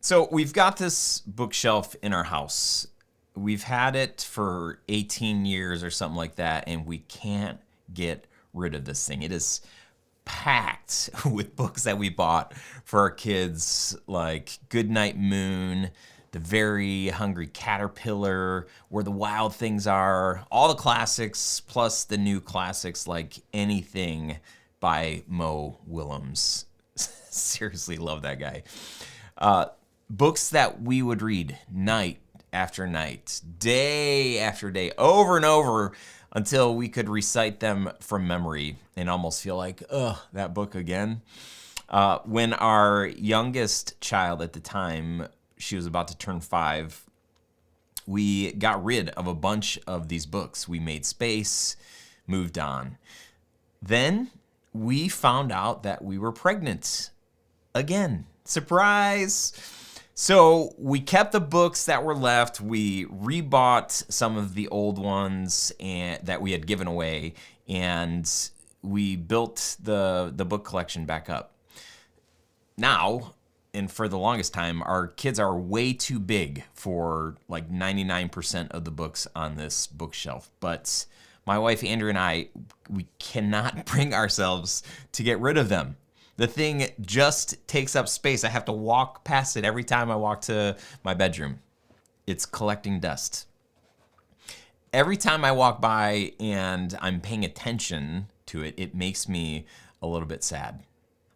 So we've got this bookshelf in our house. We've had it for 18 years or something like that, and we can't get rid of this thing. It is packed with books that we bought for our kids, like Goodnight Moon, The Very Hungry Caterpillar, Where the Wild Things Are, all the classics, plus the new classics like Anything by Mo Willems. Seriously, love that guy. Books that we would read night after night, day after day, over and over until we could recite them from memory and almost feel like, ugh, that book again. When our youngest child at the time, she was about to turn 5, we got rid of a bunch of these books. We made space, moved on. Then we found out that we were pregnant again. Surprise! So we kept the books that were left. We rebought some of the old ones that we had given away, and we built the book collection back up. Now, and for the longest time, our kids are way too big for like 99% of the books on this bookshelf. But my wife, Andrea, and I, we cannot bring ourselves to get rid of them. The thing just takes up space. I have to walk past it every time I walk to my bedroom. It's collecting dust. Every time I walk by and I'm paying attention to it, it makes me a little bit sad.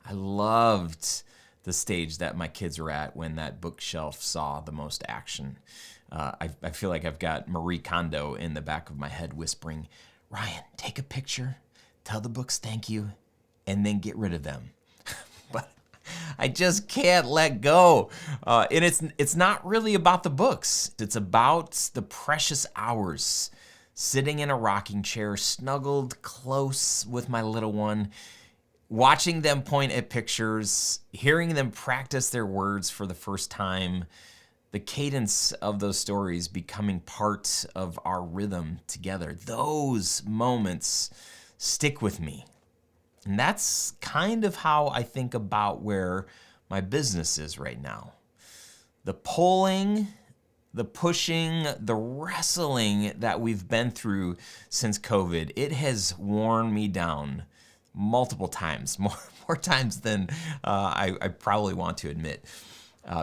I loved the stage that my kids were at when that bookshelf saw the most action. I feel like I've got Marie Kondo in the back of my head whispering, Ryan, take a picture, tell the books thank you, and then get rid of them. But I just can't let go. And it's not really about the books. It's about the precious hours sitting in a rocking chair, snuggled close with my little one, watching them point at pictures, hearing them practice their words for the first time, the cadence of those stories becoming part of our rhythm together. Those moments stick with me. And that's kind of how I think about where my business is right now. The pulling, the pushing, the wrestling that we've been through since COVID, it has worn me down multiple times, more times than I probably want to admit.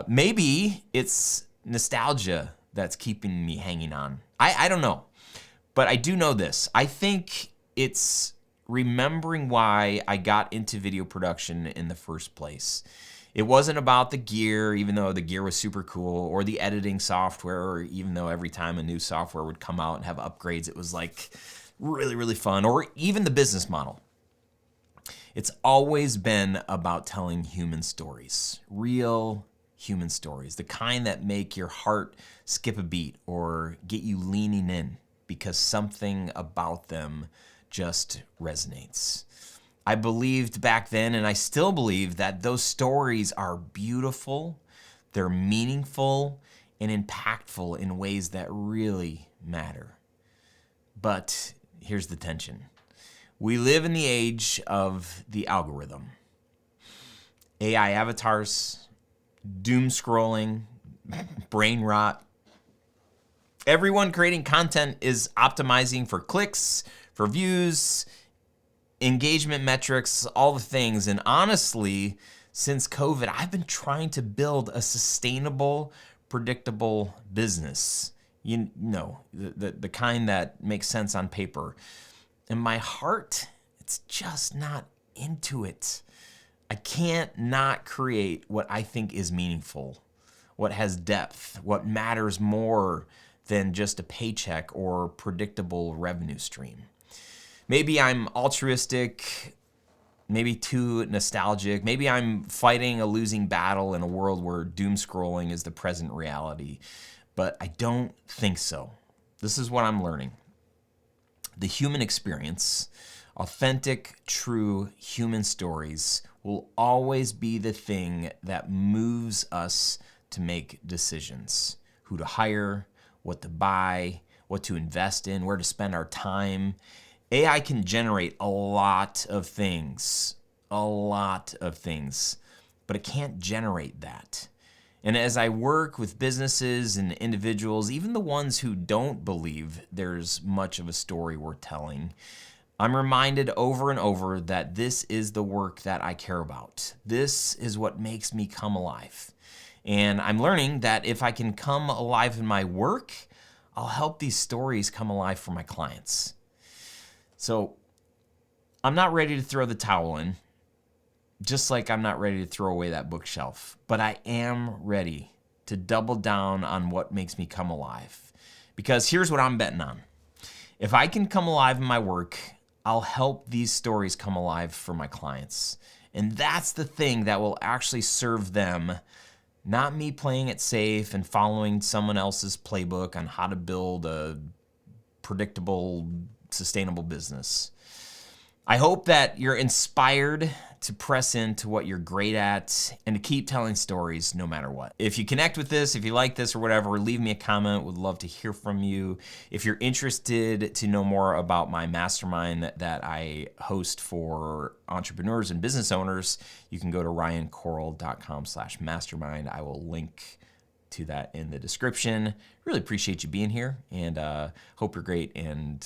Maybe it's nostalgia that's keeping me hanging on. I don't know. But I do know this. I think it's remembering why I got into video production in the first place. It wasn't about the gear, even though the gear was super cool, or the editing software, or even though every time a new software would come out and have upgrades, it was like really, really fun, or even the business model. It's always been about telling human stories, real human stories, the kind that make your heart skip a beat or get you leaning in because something about them just resonates. I believed back then, and I still believe, that those stories are beautiful, they're meaningful, and impactful in ways that really matter. But here's the tension. We live in the age of the algorithm. AI avatars, doom scrolling, brain rot. Everyone creating content is optimizing for clicks, for views, engagement metrics, all the things. And honestly, since COVID, I've been trying to build a sustainable, predictable business. You know, the kind that makes sense on paper. And my heart, it's just not into it. I can't not create what I think is meaningful, what has depth, what matters more than just a paycheck or predictable revenue stream. Maybe I'm altruistic, maybe too nostalgic. Maybe I'm fighting a losing battle in a world where doom scrolling is the present reality. But I don't think so. This is what I'm learning. The human experience, authentic, true human stories, will always be the thing that moves us to make decisions. Who to hire, what to buy, what to invest in, where to spend our time. AI can generate a lot of things, but it can't generate that. And as I work with businesses and individuals, even the ones who don't believe there's much of a story worth telling, I'm reminded over and over that this is the work that I care about. This is what makes me come alive. And I'm learning that if I can come alive in my work, I'll help these stories come alive for my clients. So I'm not ready to throw the towel in, just like I'm not ready to throw away that bookshelf, but I am ready to double down on what makes me come alive. Because here's what I'm betting on. If I can come alive in my work, I'll help these stories come alive for my clients. And that's the thing that will actually serve them, not me playing it safe and following someone else's playbook on how to build a predictable, sustainable business. I hope that you're inspired to press into what you're great at and to keep telling stories no matter what. If you connect with this, if you like this or whatever, leave me a comment. Would love to hear from you. If you're interested to know more about my mastermind that I host for entrepreneurs and business owners, you can go to ryancoral.com/mastermind. I will link to that in the description. Really appreciate you being here, and hope you're great, and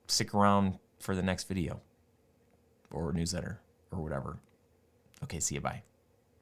stick around for the next video or newsletter or whatever. Okay, see you, bye.